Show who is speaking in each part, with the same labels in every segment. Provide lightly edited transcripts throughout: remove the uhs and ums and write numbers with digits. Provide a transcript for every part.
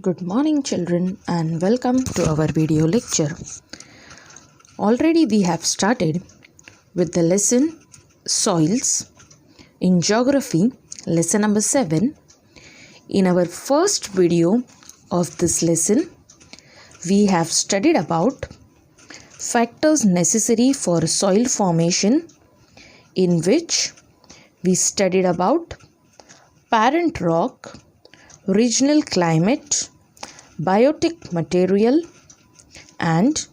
Speaker 1: Good morning children and welcome to our video lecture. Already we have started with the lesson Soils in Geography, lesson number 7. In our first video of this lesson, we have studied about factors necessary for soil formation, in which we studied about parent rock, regional climate, biotic material, and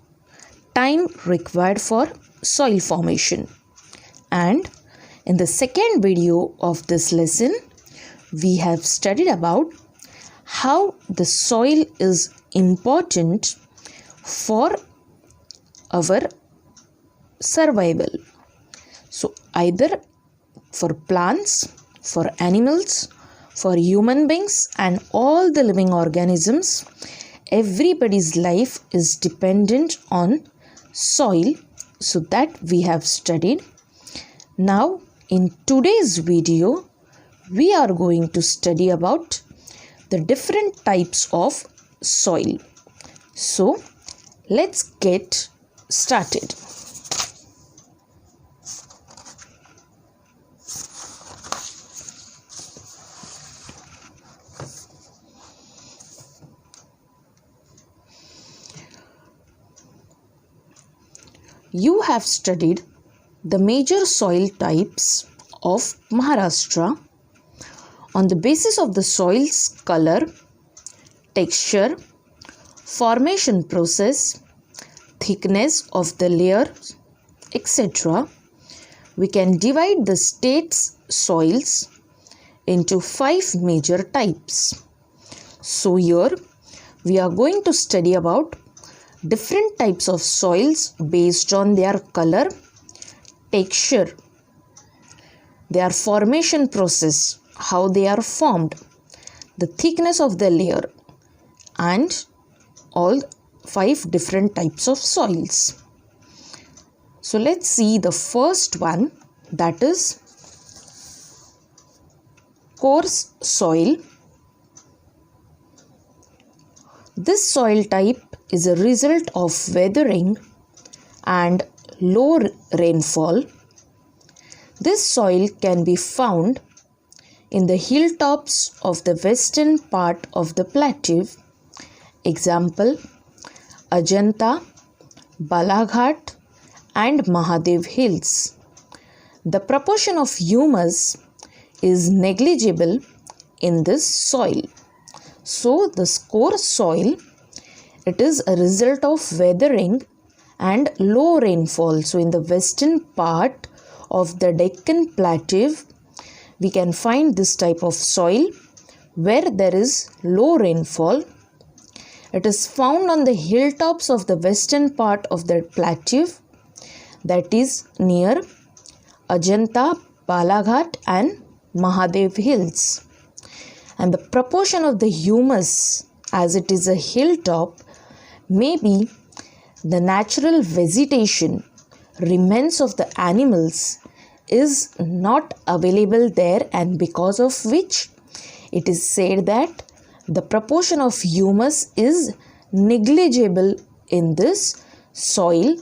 Speaker 1: time required for soil formation. And in the second video of this lesson, we have studied about how the soil is important for our survival. So either for plants, for animals, for human beings and all the living organisms, everybody's life is dependent on soil. So that we have studied. Now in today's video, we are going to study about the different types of soil. So let's get started. You have studied the major soil types of Maharashtra on the basis of the soil's color, texture, formation process, thickness of the layers, etc. We can divide the state's soils into 5 major types. So here we are going to study about different types of soils based on their color, texture, their formation process, how they are formed, the thickness of the layer, and all 5 different types of soils. So let's see the first one, that is coarse soil. This soil type is a result of weathering and low rainfall. This soil can be found in the hilltops of the western part of the plateau. Example, Ajanta, Balaghat and Mahadev hills. The proportion of humus is negligible in this soil. So this coarse soil, it is a result of weathering and low rainfall. So in the western part of the Deccan Plateau, we can find this type of soil where there is low rainfall. It is found on the hilltops of the western part of the plateau, that is near Ajanta, Balaghat and Mahadev hills. And the proportion of the humus, as it is a hilltop, maybe the natural vegetation, remains of the animals, is not available there, and because of which it is said that the proportion of humus is negligible in this soil,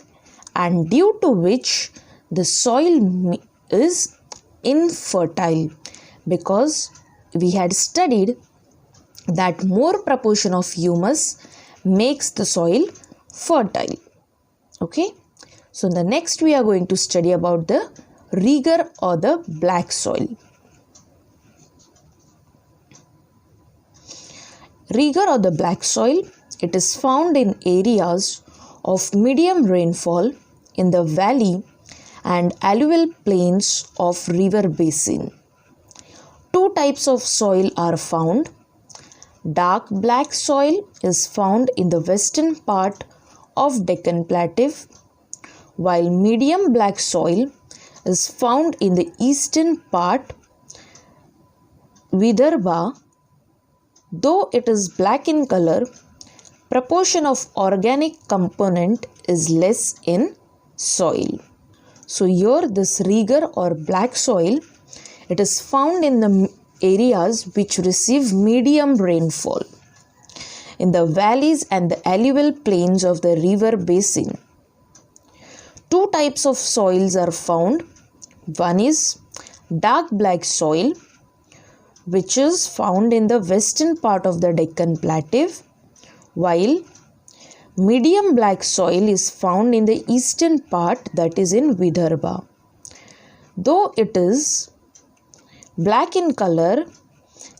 Speaker 1: and due to which the soil is infertile, because we had studied that more proportion of humus makes the soil fertile. Okay, so the next we are going to study about the Regur or the black soil. Regur or the black soil, it is found in areas of medium rainfall in the valley and alluvial plains of river basin. 2 types of soil are found. Dark black soil is found in the western part of Deccan Plateau, while medium black soil is found in the eastern part, Vidarbha. Though it is black in color, proportion of organic component is less in soil. So here this Regur or black soil, it is found in the areas which receive medium rainfall. in the valleys and the alluvial plains of the river basin. Two types of soils are found. One is dark black soil, which is found in the western part of the Deccan Plateau, while medium black soil is found in the eastern part, that is in Vidarbha. Though it is black in color,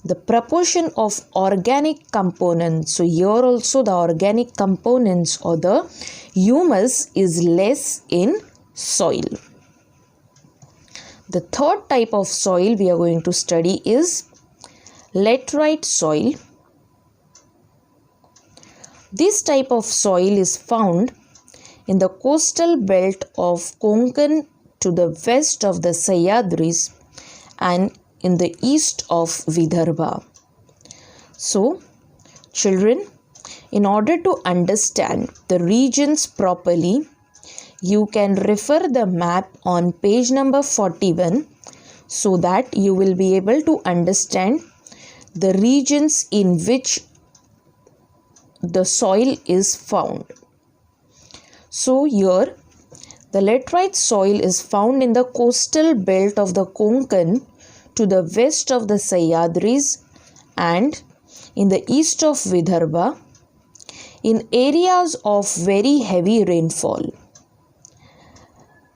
Speaker 1: the proportion of organic components, so here also the organic components or the humus is less in soil. The third type of soil we are going to study is Laterite soil. This type of soil is found in the coastal belt of Konkan to the west of the Sahyadris and in the east of Vidarbha. So, children, in order to understand the regions properly, you can refer the map on page number 41 so that you will be able to understand the regions in which the soil is found. So here the Laterite soil is found in the coastal belt of the Konkan to the west of the Sahyadris and in the east of Vidarbha in areas of very heavy rainfall.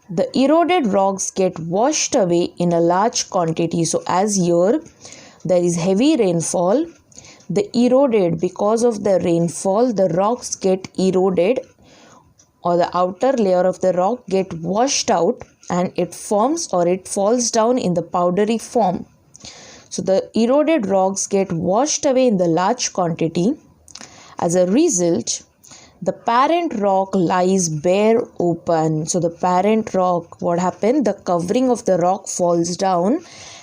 Speaker 1: The eroded rocks get washed away in a large quantity. So as here there is heavy rainfall, the eroded, because of the rainfall, the rocks get eroded, or the outer layer of the rock get washed out and it forms or it falls down in the powdery form. So the eroded rocks get washed away in the large quantity. As a result, the parent rock lies bare open. So the parent rock, what happened? The covering of the rock falls down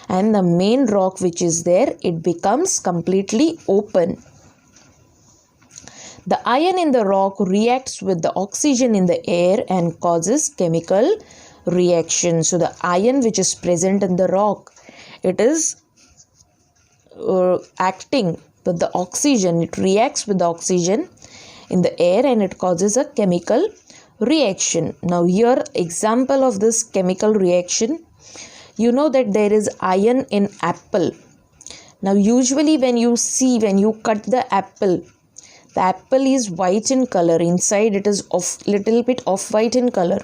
Speaker 1: and the main rock which is there, it becomes completely open. The iron in the rock reacts with the oxygen in the air and causes chemical reaction. So the iron which is present in the rock, it is acting with the oxygen. It reacts with the oxygen in the air and it causes a chemical reaction. Now here example of this chemical reaction, you know that there is iron in apple. Now usually when you cut the apple is white in color. Inside it is little bit off-white in color.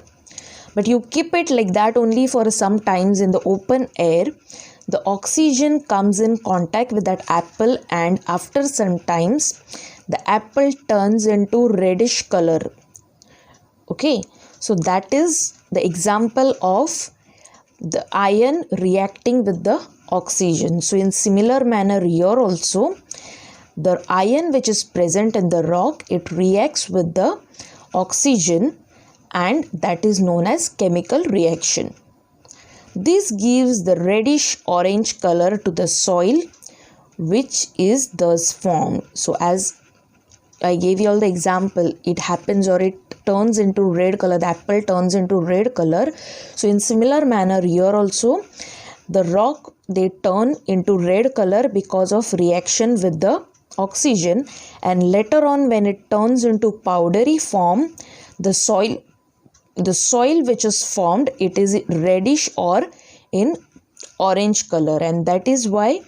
Speaker 1: But you keep it like that only for some times in the open air. The oxygen comes in contact with that apple and after some times the apple turns into reddish color. Okay, so that is the example of the iron reacting with the oxygen. So in similar manner here also, the iron which is present in the rock, it reacts with the oxygen and that is known as chemical reaction. This gives the reddish orange color to the soil which is thus formed. So as I gave you all the example, it happens or it turns into red color, the apple turns into red color. So in similar manner here also, the rock, they turn into red color because of reaction with the oxygen, and later on when it turns into powdery form, the soil which is formed, it is reddish or in orange color, and that is why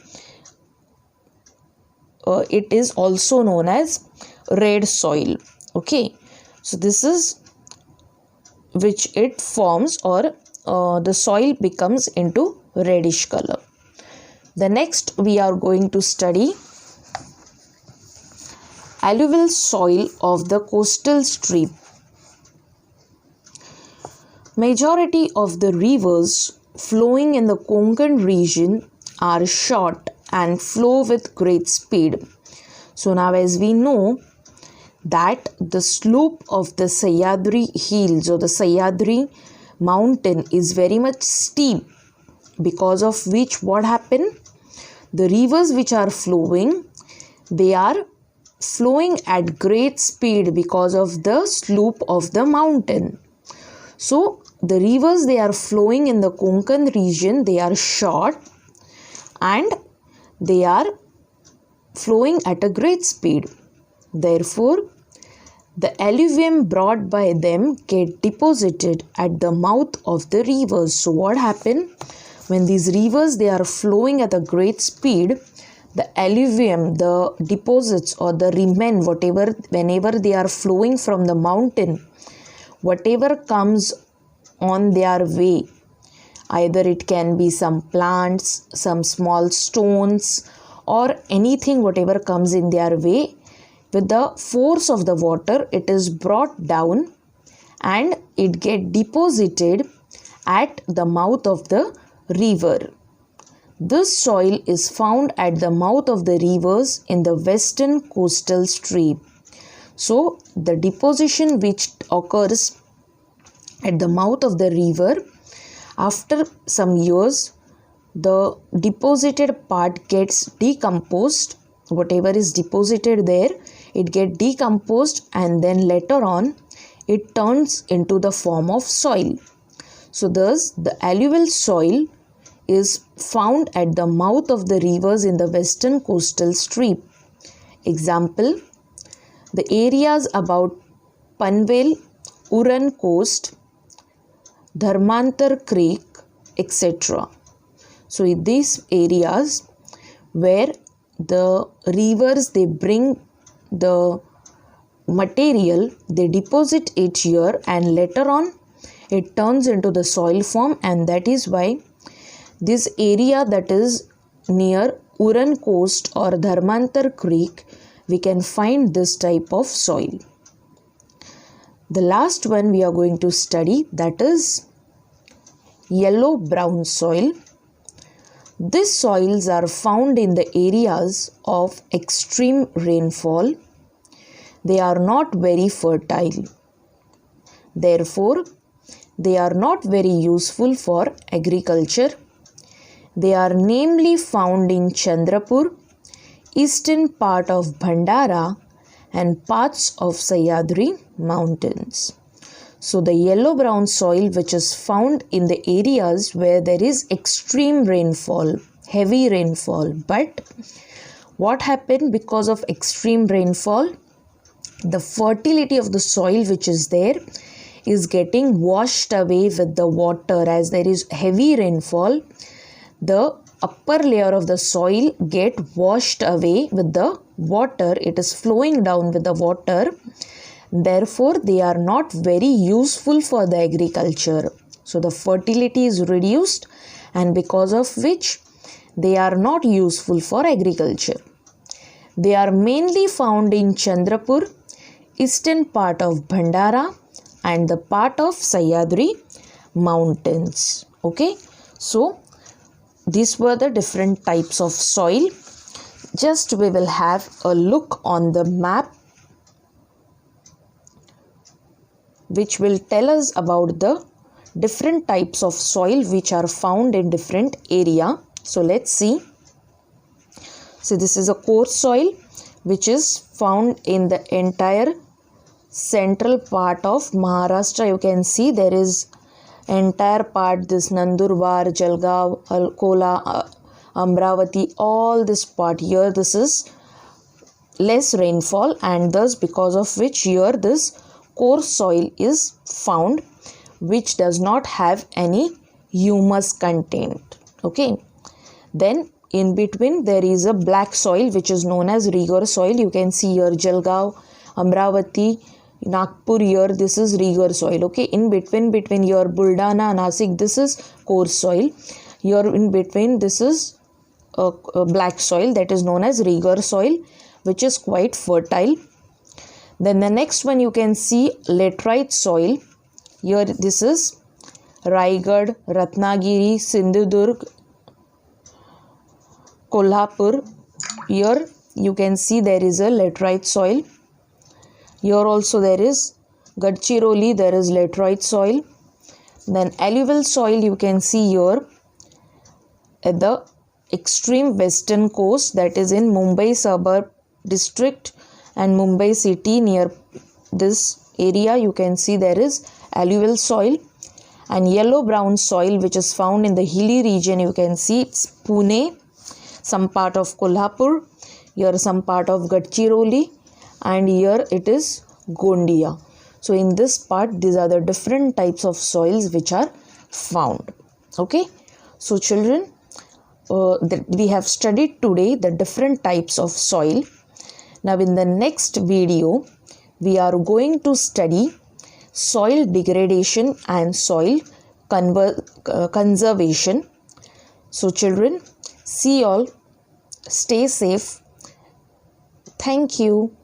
Speaker 1: it is also known as red soil. Okay, so this is which it forms or the soil becomes into reddish color. The next we are going to study alluvial soil of the coastal strip. Majority of the rivers flowing in the Konkan region are short and flow with great speed. So now as we know that the slope of the Sahyadri hills or the Sahyadri mountain is very much steep, because of which what happened? The rivers which are flowing, they are flowing at great speed because of the slope of the mountain. So the rivers, they are flowing in the Konkan region, they are short and they are flowing at a great speed. Therefore, the alluvium brought by them get deposited at the mouth of the rivers. So what happened? When these rivers, they are flowing at a great speed, the alluvium, the deposits or the remnant, whenever they are flowing from the mountain, whatever comes on their way, either it can be some plants, some small stones, or anything, whatever comes in their way, with the force of the water, it is brought down and it get deposited at the mouth of the river. This soil is found at the mouth of the rivers in the western coastal strip. So, the deposition which occurs at the mouth of the river, after some years, the deposited part gets decomposed. Whatever is deposited there, it gets decomposed, and then later on, it turns into the form of soil. So, thus, the alluvial soil is found at the mouth of the rivers in the western coastal strip. Example, the areas about Panvel, Uran coast, Dharmantar Creek, etc. So, in these areas where the rivers, they bring the material, they deposit it here, and later on it turns into the soil form, and that is why this area that is near Uran coast or Dharmantar Creek, we can find this type of soil. The last one we are going to study, that is yellow brown soil. These soils are found in the areas of extreme rainfall. They are not very fertile. Therefore, they are not very useful for agriculture. They are namely found in Chandrapur, eastern part of Bhandara, and parts of Sahyadri mountains. So, the yellow brown soil which is found in the areas where there is extreme rainfall, heavy rainfall. But what happened because of extreme rainfall? The fertility of the soil which is there is getting washed away with the water. As there is heavy rainfall, the upper layer of the soil get washed away with the water. It is flowing down with the water. Therefore, they are not very useful for the agriculture. So, the fertility is reduced, and because of which they are not useful for agriculture. They are mainly found in Chandrapur, eastern part of Bhandara, and the part of Sahyadri mountains. Okay, so these were the different types of soil. Just we will have a look on the map which will tell us about the different types of soil which are found in different area. So let's see. So this is a coarse soil which is found in the entire central part of Maharashtra. You can see there is entire part, this Nandurbar, Jalgaon, Alkola, Amravati, all this part here, this is less rainfall, and thus because of which here this coarse soil is found, which does not have any humus content. Okay, then in between there is a black soil which is known as Regur soil. You can see here Jalgaon, Amravati, Nagpur, here this is Regur soil. Okay, in between here Buldana, Nasik, this is coarse soil. Here in between this is a black soil that is known as Regur soil, which is quite fertile. Then the next one you can see Laterite soil. Here this is Raigad, Ratnagiri, Sindhudurg, Kolhapur. Here you can see there is a Laterite soil. Here also there is Gadchiroli, there is Laterite soil. Then alluvial soil you can see here at the extreme western coast, that is in Mumbai suburb district and Mumbai city. Near this area you can see there is alluvial soil. And yellow brown soil which is found in the hilly region, you can see it's Pune, some part of Kolhapur, here some part of Gadchiroli, and here it is Gondia. So in this part, these are the different types of soils which are found. Okay, so children, we have studied today the different types of soil. Now in the next video, we are going to study soil degradation and soil conservation. So children, see you all. Stay safe. Thank you.